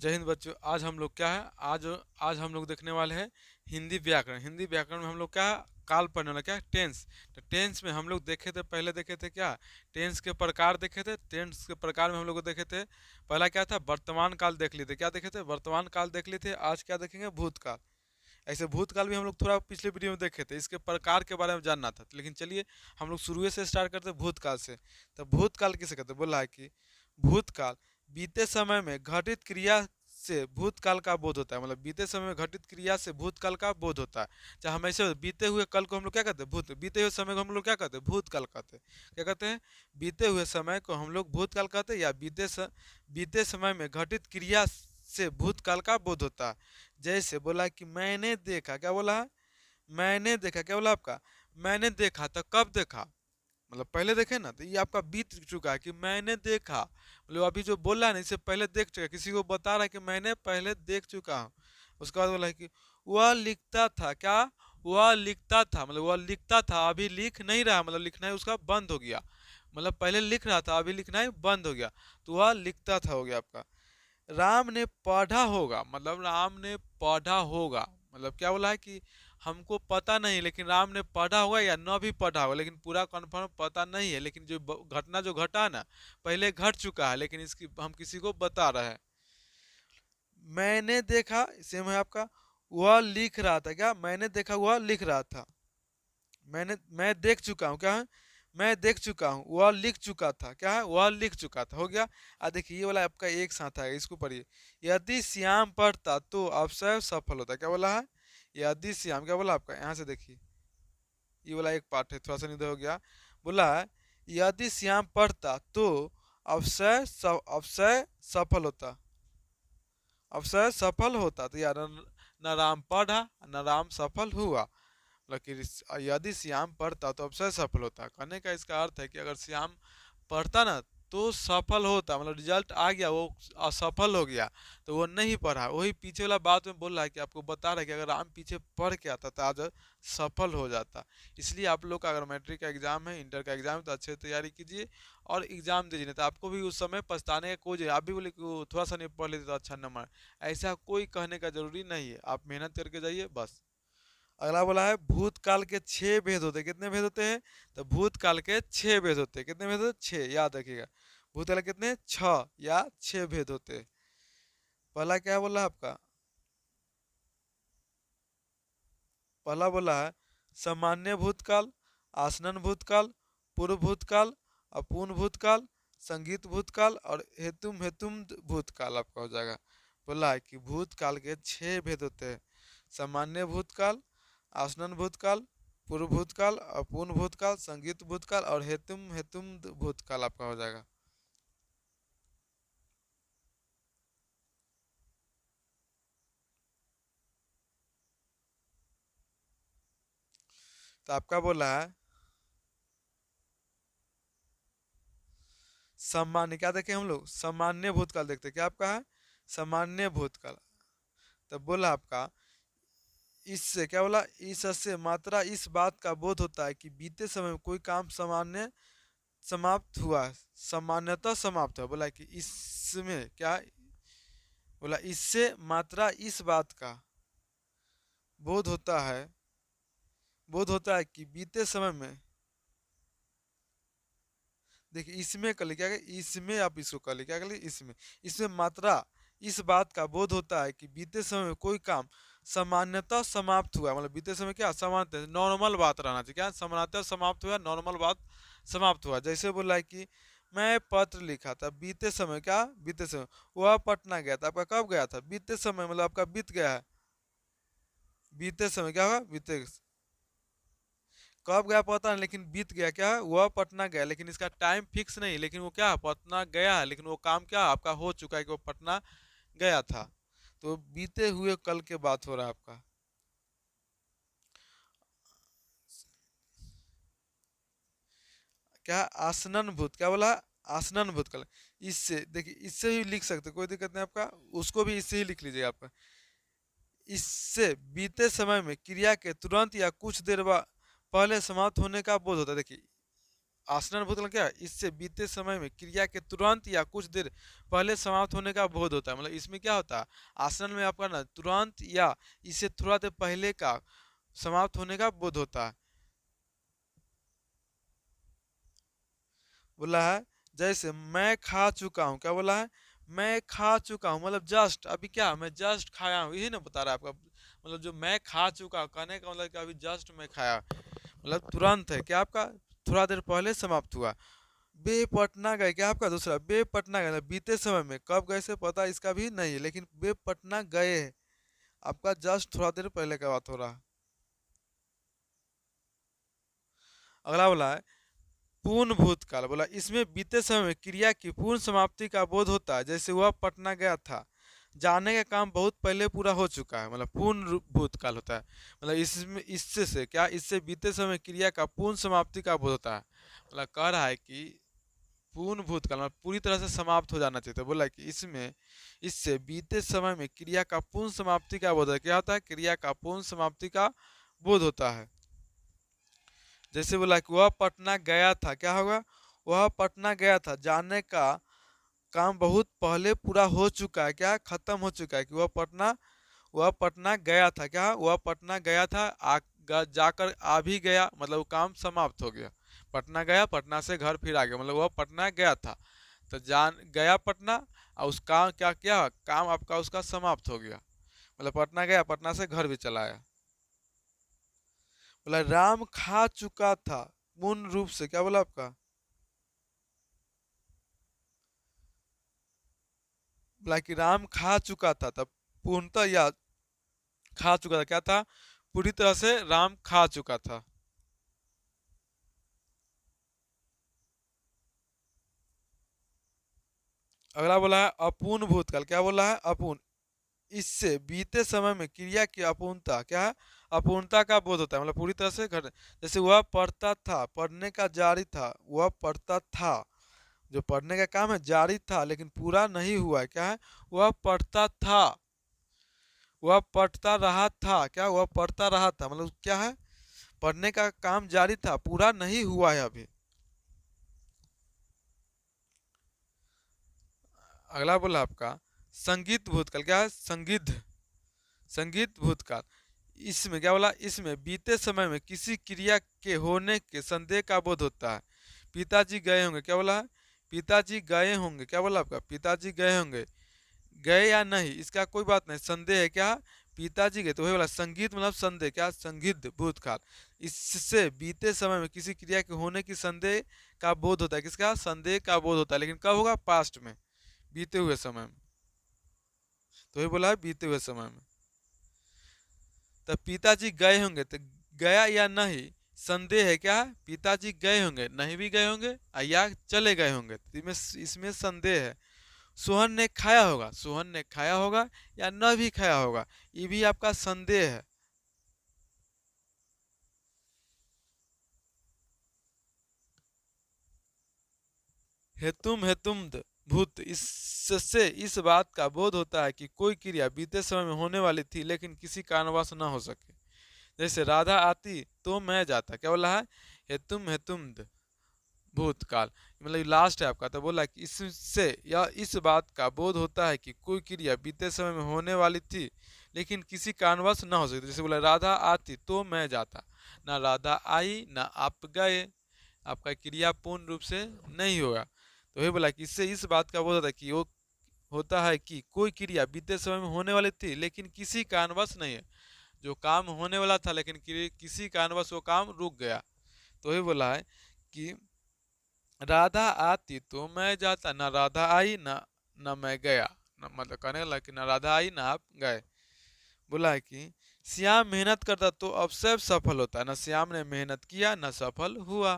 जय हिंद बच्चों। आज हम लोग क्या है, आज हम लोग देखने वाले हैं हिंदी व्याकरण। हिंदी व्याकरण में हम लोग क्या है, काल पढ़ने वाला क्या है, टेंस। तो टेंस में हम लोग देखे थे, पहले देखे थे क्या, टेंस के प्रकार देखे थे। टेंस के प्रकार में हम लोग देखे थे, पहला क्या था, वर्तमान काल देख लिए थे। क्या देखे थे, वर्तमान काल देख लिए थे। आज क्या देखेंगे, भूतकाल। ऐसे भूतकाल भी हम लोग थोड़ा पिछले वीडियो में देखे थे, इसके प्रकार के बारे में जानना था। लेकिन चलिए हम लोग शुरू से स्टार्ट करते हैं, भूतकाल से। तो भूतकाल किसे कहते हैं, बोला है कि भूतकाल बीते समय में घटित क्रिया से भूतकाल का बोध होता है। मतलब बीते समय में घटित क्रिया से भूतकाल का बोध होता है। चाहे हम ऐसे बीते हुए कल को हम लोग क्या कहते हैं, बीते हुए समय को हम लोग क्या कहते हैं, भूतकाल कहते हैं। क्या कहते हैं, बीते हुए समय को हम लोग भूतकाल कहते हैं, या बीते समय में घटित क्रिया से भूतकाल का बोध होता है। जैसे बोला कि मैंने देखा, क्या बोला है, मैंने देखा, क्या बोला आपका, मैंने देखा। तो कब देखा, मतलब पहले देखे ना, तो ये आपका बीत चुका है कि मैंने देखा। मतलब अभी जो बोल रहा है ना, इससे पहले देख चुका, किसी को बता रहा है कि मैंने पहले देख चुका हूँ। उसके बाद बोला है कि वह लिखता था, क्या, वह लिखता था, मतलब वह लिखता था, अभी लिख नहीं रहा, मतलब लिखना ही उसका बंद हो गया। मतलब पहले लिख रहा था, अभी लिखना ही बंद हो गया, तो वह लिखता था हो गया आपका। राम ने पढ़ा होगा, मतलब राम ने पढ़ा होगा, मतलब क्या बोला है कि हमको पता नहीं, लेकिन राम ने पढ़ा होगा या न भी पढ़ा होगा, लेकिन पूरा कंफर्म पता नहीं है। लेकिन जो घटना जो घटा ना, पहले घट चुका है, लेकिन इसकी हम किसी को बता रहे हैं। मैंने देखा सेम है आपका, वह लिख रहा था, क्या, मैंने देखा वह लिख रहा था। मैं देख चुका हूँ, क्या है, मैं देख चुका हूँ, वह लिख चुका था, क्या है, वह लिख चुका था, हो गया। देखिए ये वाला आपका एक साथ आएगा, इसको पढ़िए। यदि श्याम पढ़ता तो अवश्य सफल होता, क्या बोला है, यदि श्याम, क्या बोला आपका, यहाँ से देखिए, ये वाला एक पार्ट है, थोड़ा सा निधर हो गया। बोला है यदि श्याम पढ़ता तो अवश्य सफल होता, अवश्य सफल होता। तो यार न राम पढ़ा, न राम सफल हुआ। लेकिन यदि श्याम पढ़ता तो अवश्य सफल होता। कहने का इसका अर्थ है कि अगर श्याम पढ़ता ना तो सफल होता, मतलब रिजल्ट आ गया, वो असफल हो गया, तो वो नहीं पढ़ा। वही पीछे वाला बात में बोल रहा है कि आपको बता रहा है कि अगर राम पीछे पढ़ के आता तो आज सफल हो जाता। इसलिए आप लोग का अगर मैट्रिक का एग्जाम है, इंटर का एग्जाम है, तो अच्छे से तैयारी कीजिए और एग्जाम दीजिए। नहीं तो आपको भी उस समय पछताने का कोई, आप भी बोले कि थोड़ा सा नहीं पढ़ लेते तो अच्छा नंबर, ऐसा कोई कहने का जरूरी नहीं है। आप मेहनत करके जाइए बस। अगला बोला है भूतकाल के 6 भेद होते हैं। कितने भेद होते हैं, तो भूतकाल के 6 भेद होते हैं। कितने भेद होते हैं, 6, याद रखिएगा। भूतकाल के कितने, 6 या 6 भेद होते हैं। पहला क्या बोला आपका, पहला बोला है सामान्य भूतकाल, आसन्न भूतकाल, पूर्व भूतकाल, अपूर्ण भूतकाल, संगीत भूतकाल और हेतुम हेतुम भूतकाल आपका हो जाएगा। बोला है कि भूतकाल के 6 भेद होते हैं, सामान्य भूतकाल, आसन्न भूतकाल, पूर्व भूतकाल, अपूर्ण भूतकाल, संगीत भूतकाल और हेतुम हेतुम भूतकाल आपका हो जाएगा। तो आपका बोला है सामान्य, क्या देखें हम लोग, सामान्य भूतकाल देखते हैं, क्या आपका है, सामान्य भूतकाल। तब बोला आपका इससे, क्या बोला, इससे मात्रा इस बात का बोध होता है कि बीते समय में कोई काम सामान्य समाप्त हुआ, सामान्यतः समाप्त हुआ। बोला कि इसमें क्या, बोला इससे मात्रा इस बात का बोध होता है, बोध होता है कि बीते समय में, देखिए इसमें कर ली, क्या करें? इसमें आप इसको कर ली, क्या कर ली, इसमें, इसमें मात्रा इस बात का बोध होता है कि बीते समय में कोई काम सामान्यतः समाप्त हुआ। मतलब बीते समय क्या, सामान्य नॉर्मल बात रहना चाहिए, क्या, सामान्यतः समाप्त हुआ, नॉर्मल बात समाप्त हुआ। जैसे बोला है कि मैं पत्र लिखा था बीते समय, क्या, बीते समय। वह पटना गया था, आपका कब गया था, बीते समय, मतलब आपका बीत गया है, बीते समय क्या होगा, बीते, कब गया पता नहीं, लेकिन बीत गया, क्या है, वह पटना गया। लेकिन इसका टाइम फिक्स नहीं, लेकिन वो क्या, पटना गया है, लेकिन वो काम क्या आपका हो चुका है कि वो पटना गया था। तो बीते हुए कल के बात हो रहा है आपका। क्या, आसनन भूत, क्या बोला, आसनन भूत कल। इससे देखिए, इससे भी लिख सकते, कोई दिक्कत नहीं आपका, उसको भी इससे ही लिख लीजिएगा आपका। इससे बीते समय में क्रिया के तुरंत या कुछ देर बाद पहले समाप्त होने का बोध होता है। देखिए आसन्न भूतकाल क्या है? इससे बीते समय में क्रिया के तुरंत या कुछ देर पहले समाप्त होने का बोध होता है। मतलब इसमें क्या होता है, आसन्न में आपका ना तुरंत या इससे थोड़ा देर पहले का समाप्त होने का बोध होता है। बोला है जैसे मैं खा चुका हूँ, क्या बोला है, मैं खा चुका हूँ, मतलब जस्ट अभी क्या मैं जस्ट खाया हूँ, यही ना बता रहा है आपका। मतलब जो मैं खा चुका हूँ कहने का मतलब क्या, अभी जस्ट मैं खाया, मतलब तुरंत है क्या आपका, थोड़ा देर पहले समाप्त हुआ। बे पटना गए, क्या आपका दूसरा बे पटना गए, मतलब बीते समय में, कब गए से पता इसका भी नहीं है, लेकिन बे पटना गए है, आपका जस्ट थोड़ा देर पहले का बात हो रहा है। अगला बोला है पूर्ण भूतकाल, बोला इसमें बीते समय में क्रिया की पूर्ण समाप्ति का बोध होता है, जैसे वह पटना गया था, जाने का काम बहुत पहले पूरा हो चुका है, मतलब भूतकाल होता है। मतलब इसमें इससे से क्या, इससे बीते समय क्रिया का पूर्ण समाप्ति का बोध होता है। मतलब कह रहा है कि पूर्ण भूतकाल मतलब पूरी तरह से समाप्त हो जाना चाहिए, तो बोला कि इसमें इससे बीते समय में क्रिया का पूर्ण समाप्ति का बोध है, क्या होता है, क्रिया का पूर्ण समाप्ति का बोध होता है। जैसे बोला कि वह पटना गया था, क्या होगा, वह पटना गया था, जाने का काम बहुत पहले पूरा हो चुका है, क्या खत्म हो चुका है, कि वह पटना गया था, क्या वह पटना गया था, जाकर आ भी गया, मतलब वो काम समाप्त हो गया। पटना गया, पटना से घर फिर आ गया, मतलब वह पटना गया था, तो जान गया पटना, और उस काम क्या किया, काम आपका उसका समाप्त हो गया, मतलब पटना गया, पटना से घर भी चला आया। बोला राम खा चुका था, पूर्ण रूप से, क्या बोला आपका, बोला कि राम खा चुका था, तब पूर्णतः या खा चुका था, क्या था, पूरी तरह से राम खा चुका था। अगला बोला है अपूर्ण भूतकाल, क्या बोला है, अपूर्ण, इससे बीते समय में क्रिया की अपूर्णता, क्या है, अपूर्णता का बोध होता है, मतलब पूरी तरह से घट, जैसे वह पढ़ता था, पढ़ने का जारी था, वह पढ़ता था, जो पढ़ने का काम है जारी था लेकिन पूरा नहीं हुआ है, क्या है, वह पढ़ता था, वह पढ़ता रहा था, क्या वह पढ़ता रहा था, मतलब क्या है, पढ़ने का काम जारी था, पूरा नहीं हुआ है अभी। अगला बोला आपका संगीत भूतकाल, क्या है, संगिध, संगीत भूतकाल, इसमें क्या बोला, इसमें बीते समय में किसी क्रिया के होने के संदेह का बोध होता है। पिताजी गए होंगे, क्या बोला है, पिताजी गए होंगे, क्या बोला आपका, पिताजी गए होंगे, गए या नहीं इसका कोई बात नहीं, संदेह है, क्या पिताजी गए, तो वही बोला संगीत मतलब संदेह, क्या संगिध भूतकाल, इससे बीते समय में किसी क्रिया के होने की संदेह का बोध होता है, किसका, संदेह का बोध होता है, लेकिन कब होगा, पास्ट में, बीते हुए समय में, तो वही बोला है बीते हुए समय में। तो पिताजी गए होंगे, तो गया या नहीं संदेह है, क्या है, पिताजी गए होंगे, नहीं भी गए होंगे, या चले गए होंगे, तो इसमें संदेह है। सोहन ने खाया होगा, सोहन ने खाया होगा या न भी खाया होगा, ये भी आपका संदेह है। हेतुम हेतुम भूत, इससे इस बात का बोध होता है कि कोई क्रिया बीते समय में होने वाली थी लेकिन किसी कारणवश न हो सके। जैसे राधा आती तो मैं जाता, क्या बोला है, हेतुम हेतुम भूतकाल, मतलब लास्ट है आपका, तो बोला कि इससे या इस बात का बोध होता है कि कोई क्रिया बीते समय में होने वाली थी लेकिन किसी कारणवश न हो सकती। जैसे बोला राधा आती तो मैं जाता, ना राधा आई ना आप गए, आपका क्रिया पूर्ण रूप से नहीं होगा। तो वही बोला कि इससे इस बात का बोध होता है कि वो होता है कि कोई क्रिया बीते समय में होने वाली थी लेकिन किसी कारणवश नहीं है, जो काम होने वाला था लेकिन किसी कारणवश वो काम रुक गया। तो वही बोला है कि राधा आती तो मैं जाता, ना राधा आई ना ना मैं गया, ना मतलब कहने लगा कि ना राधा आई ना आप गए। बोला है कि श्याम मेहनत करता तो अवश्य सफल होता, ना श्याम ने मेहनत किया ना सफल हुआ,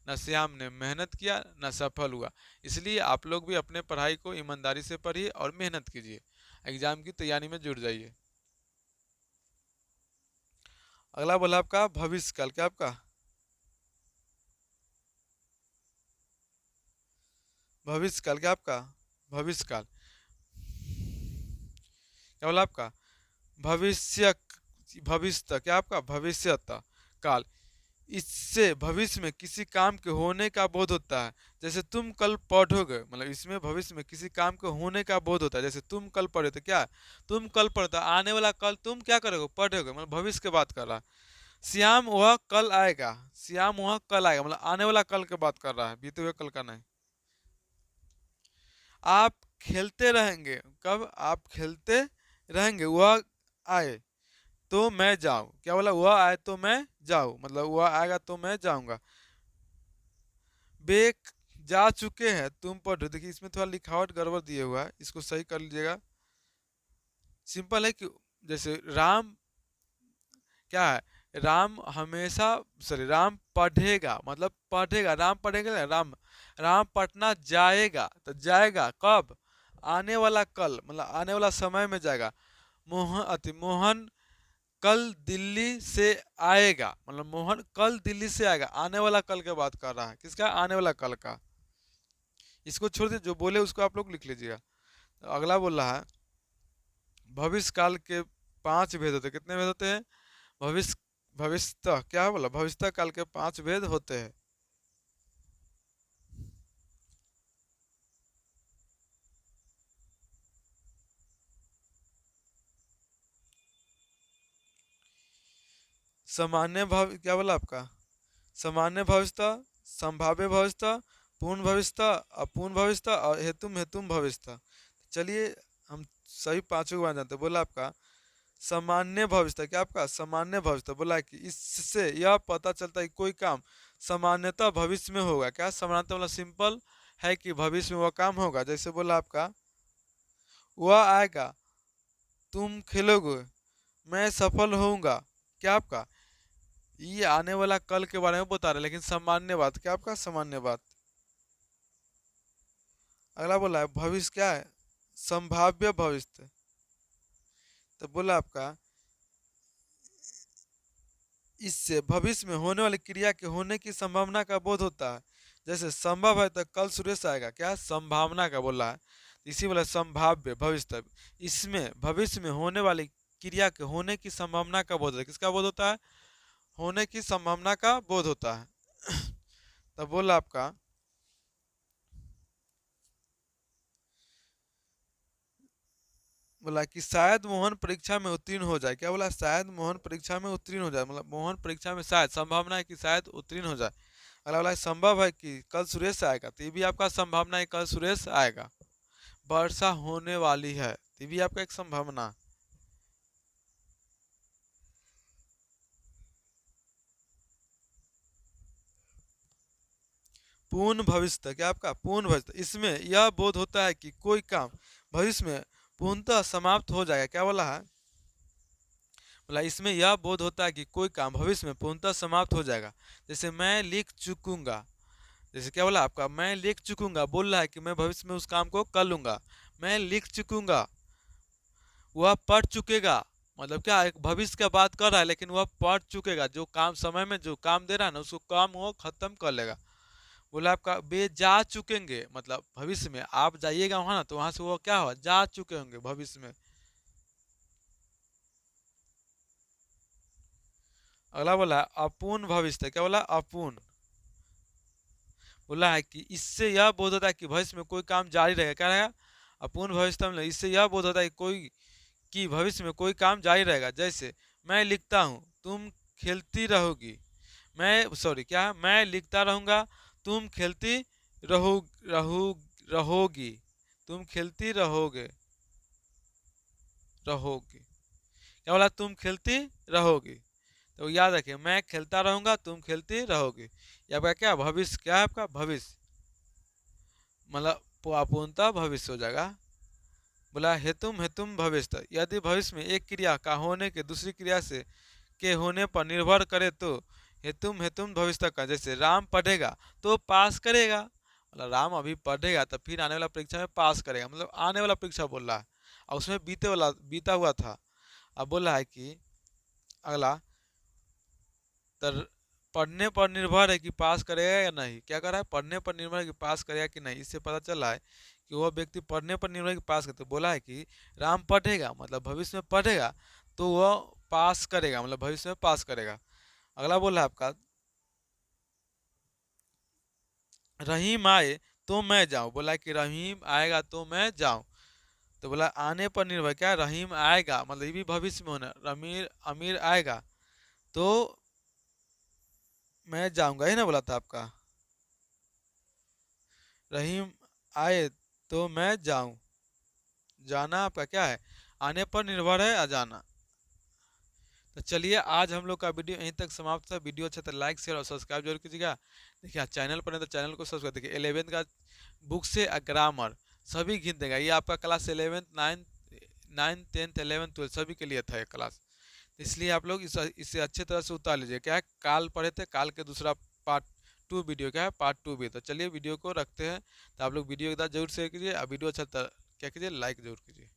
ना श्याम ने मेहनत किया ना सफल हुआ। इसलिए आप लोग भी अपने पढ़ाई को ईमानदारी से पढ़िए और मेहनत कीजिए, एग्जाम की तैयारी में जुट जाइए। अगला बोला आपका भविष्य काल, क्या आपका भविष्य काल, क्या आपका भविष्य काल, क्या बोला आपका भविष्य, भविष्य क्या आपका भविष्य काल, इससे भविष्य में किसी काम के होने का बोध होता है। जैसे तुम कल पढ़ोगे, मतलब इसमें भविष्य में किसी काम के होने का बोध होता है। जैसे तुम कल पढ़े तो क्या, तुम कल पढ़ो, आने वाला कल तुम क्या करोगे, पढ़ोगे, मतलब भविष्य की बात कर रहा है। श्याम वह कल आएगा, श्याम वह कल आएगा, मतलब आने वाला कल की बात कर रहा है, बीते हुए कल का नहीं। आप खेलते रहेंगे, कब, आप खेलते रहेंगे, वह आए तो मैं जाऊं, क्या बोला, वह आए तो मैं जाऊं, मतलब वह आएगा तो मैं जाऊंगा। वे जा चुके हैं, तुम पढ़ो। देखिए इसमें थोड़ा लिखावट गड़बड़ दिए हुआ है, इसको सही कर लीजिएगा। सिंपल है कि जैसे राम क्या है, राम हमेशा, सॉरी, राम पढ़ेगा, मतलब पढ़ेगा, राम पढ़ेगा ना, राम, राम पटना जाएगा, तो जाएगा कब, आने वाला कल, मतलब आने वाला समय में जाएगा। मोहन कल दिल्ली से आएगा, मतलब मोहन कल दिल्ली से आएगा, आने वाला कल की बात कर रहा है, किसका, आने वाला कल का। इसको छोड़ दीजिए, जो बोले उसको आप लोग लिख लीजिएगा। तो अगला बोल रहा है, भविष्य काल के 5 भेद होते हैं। कितने भेद होते हैं, भविष्य, भविष्यता क्या बोला, भविष्यता काल के 5 भेद होते हैं। सामान्य भाव क्या बोला आपका, सामान्य भविष्यता, संभाव्य भविष्यता, पूर्ण भविष्यता, अपूर्ण भविष्यता और हेतुम हेतुम भविष्यता। चलिए हम सही पांचों को बार जानते हैं। बोला आपका सामान्य भविष्यता, क्या आपका सामान्य भविष्यता, बोला है कि इससे यह पता चलता है कि कोई काम सामान्यतः भविष्य में होगा। क्या सामान्यतः मतलब सिंपल है कि भविष्य में वह काम होगा। जैसे बोला आपका वह आएगा, तुम खेलोगे, मैं सफल होऊंगा, क्या आपका, ये आने वाला कल के बारे में बता रहे हैं, लेकिन सामान्य बात, क्या आपका सामान्य बात। अगला बोला है भविष्य क्या है, संभाव्य भविष्य। तो बोला आपका इससे भविष्य में होने वाली क्रिया के होने की संभावना का बोध होता है। जैसे संभव है तो कल सुरेश आएगा, क्या संभावना का बोला है, इसी बोला संभाव्य भविष्य। इसमें भविष्य में होने वाली क्रिया के होने की संभावना का बोध होता है। किसका बोध होता है, होने की संभावना का बोध होता है। तब बोला आपका बोला कि शायद मोहन परीक्षा में उत्तीर्ण हो जाए। क्या बोला, शायद मोहन परीक्षा में उत्तीर्ण हो जाए, मतलब मोहन परीक्षा में शायद, संभावना है कि शायद उत्तीर्ण हो जाए। अगला बोला संभव है कि कल सुरेश आएगा, तो ये भी आपका संभावना है कल सुरेश आएगा। वर्षा होने वाली है, तो ये भी आपका एक संभावना। पूर्ण भविष्य, क्या आपका पूर्ण भविष्य, इसमें यह बोध होता है कि कोई काम भविष्य में पूर्णतः समाप्त हो जाएगा। क्या बोला है, बोला इसमें यह बोध होता है कि कोई काम भविष्य में पूर्णतः समाप्त हो जाएगा। जैसे मैं लिख चुकूंगा, जैसे क्या बोला आपका, मैं लिख चुकूंगा, बोल रहा है कि मैं भविष्य में उस काम को कर लूंगा। मैं लिख चुकूंगा, वह पढ़ चुकेगा, मतलब क्या एक भविष्य का बात कर रहा है, लेकिन वह पढ़ चुकेगा, जो काम समय में जो काम दे रहा है ना, उसको काम वो खत्म कर लेगा। बोला आपका वे जा चुकेंगे, मतलब भविष्य में आप जाइएगा वहां ना, तो वहां से वो क्या हो, जा चुके होंगे भविष्य में। अगला बोला अपूर्ण भविष्य, क्या बोला अपूर्ण, बोला है कि इससे यह बोध होता है कि भविष्य में कोई काम जारी रहेगा। क्या रहेगा, अपूर्ण भविष्य में इससे यह बोध होता है कि कोई, कि भविष्य में कोई काम जारी रहेगा। जैसे मैं लिखता हूँ, तुम खेलती रहोगी, मैं सॉरी क्या है? मैं लिखता रहूंगा, तुम खेलती रहो रहो रहोगी, तुम खेलती रहोगे रहोगी, क्या बोला, तुम खेलती रहोगी। तो याद रखिए, मैं खेलता रहूंगा, तुम खेलती रहोगी, ये आपका क्या भविष्य, क्या है आपका भविष्य, मतलब पूर्णतः भविष्य हो जाएगा। बोला हेतुम हेतुम भविष्य, यदि भविष्य में एक क्रिया का होने के दूसरी क्रिया से के होने पर निर्भर करे तो हेतुम हेतुम भविष्य का। जैसे राम पढ़ेगा तो पास करेगा, मतलब राम अभी पढ़ेगा तो फिर आने वाला परीक्षा में पास करेगा, मतलब आने वाला परीक्षा बोल रहा है, और उसमें बीते वाला बीता हुआ था। अब बोल रहा है कि अगला तर पढ़ने पर निर्भर है कि पास करेगा या नहीं। क्या कर रहा है, पढ़ने पर निर्भर है कि पास करेगा कि नहीं। इससे पता चला है कि वह व्यक्ति पढ़ने पर निर्भर है कि पास करते। बोला है कि राम पढ़ेगा, मतलब भविष्य में पढ़ेगा, तो वह पास करेगा, मतलब भविष्य में पास करेगा। अगला बोला है आपका रहीम आए तो मैं जाऊं, बोला कि रहीम आएगा तो मैं जाऊं। तो बोला आने पर निर्भर, क्या रहीम आएगा मतलब ये भी भविष्य में होना, अमीर अमीर आएगा तो मैं जाऊंगा, ही ना बोला था आपका। रहीम आए तो मैं जाऊं, जाना आपका क्या है, आने पर निर्भर है, आ जाना। तो चलिए आज हम लोग का वीडियो यहीं तक समाप्त है। वीडियो अच्छा तो लाइक शेयर और सब्सक्राइब जरूर कीजिएगा। देखिए आज चैनल पर नहीं तो चैनल को सब्सक्राइब, देखिए 11th का बुक से ग्रामर सभी गिन देगा, ये आपका class 11th 9th 10th 11th 12 सभी के लिए था ये क्लास। इसलिए आप लोग इसे अच्छे तरह से उतार लीजिए। क्या है, काल पढ़े थे, काल के दूसरा पार्ट 2 वीडियो, क्या है पार्ट 2 भी। तो चलिए वीडियो को रखते हैं, तो आप लोग वीडियो एक बार जरूर शेयर कीजिए, और वीडियो अच्छा क्या कीजिए, लाइक जरूर कीजिए।